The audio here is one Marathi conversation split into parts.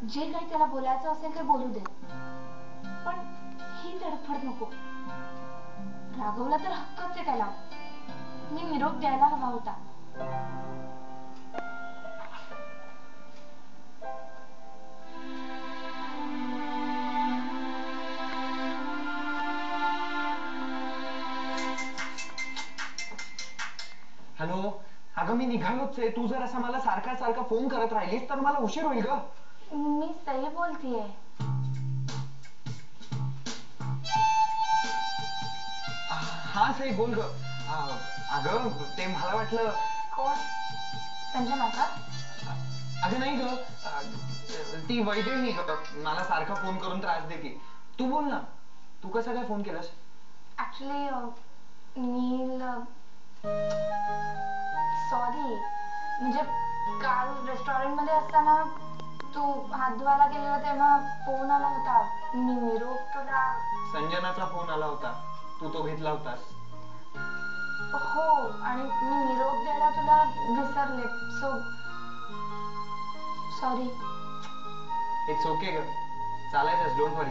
जे काही त्याला बोलायचं असेल ते बोलू दे, पण ही तडफड नको. राघवला तर हक्कच आहे त्याला. मी निरोप द्यायला हवा होता. हॅलो, अगं मी निघालोच आहे. तू जर असा मला सारखा सारखा फोन करत राहिलीस तर मला उशीर होईल ग. मी सई बोलतीये. हा सई बोल ग. अगं ते मला वाटलं. कोण? संजना का? अगं नाही ग, ती वैदेही ग. मला सारखा फोन करून त्रास देते. तू बोल ना, तू कसा काय फोन केलास? ऍक्च्युली नील, सॉरी. म्हणजे काल रेस्टॉरंट मध्ये असताना तू हात धुवायला गेलेला तेव्हा फोन आला होता. मी निरोप तुला. संजनाचा फोन आला होता, तू तो घेतला होतास. हो, आणि मी निरोप द्यायला तुला विसरले. So sorry. इट्स ओके ग, चालायचंच. डोंट वरी.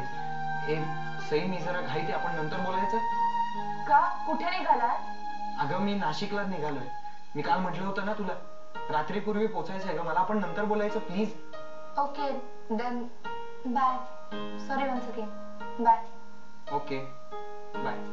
ए सई, मी जरा घाईत, आपण नंतर बोलायचं का? कुठे निघाला? अगं मी नाशिकला निघालोय. मी काल म्हटलं होतं ना तुला, रात्रीपूर्वी पोचायचंय ग मला. आपण नंतर बोलायचं please. Okay then, bye. Sorry once again. Bye. Okay bye.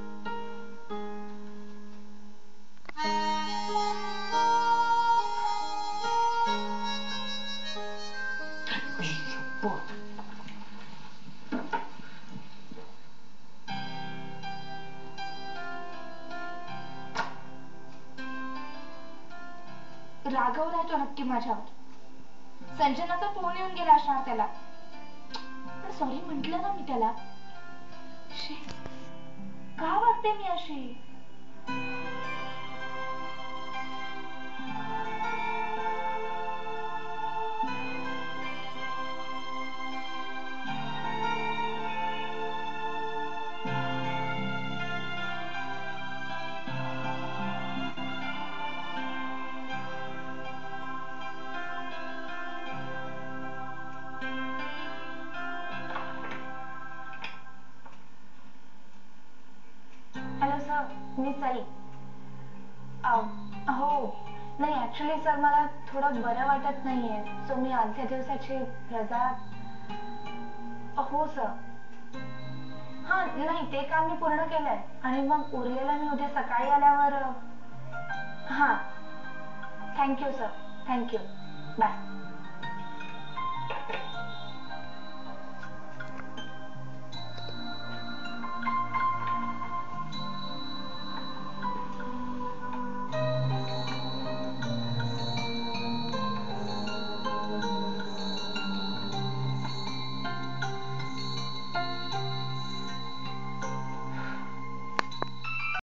रागवलाय तो नक्की माझ्यावर. संजनाचा फोन येऊन गेला असणार त्याला. पण सॉरी म्हंटल ना मी त्याला. का वागते मी अशी? हॅलो सर, मी सई. हो, नाही ऍक्च्युली सर मला थोडं बरं वाटत नाहीये, सो मी आजच्या दिवसाची रजा. हो सर. हा नाही, ते काम मी पूर्ण केलंय आणि मग उरलेलं मी उद्या सकाळी आल्यावर. हा, थँक्यू सर, थँक्यू. बाय.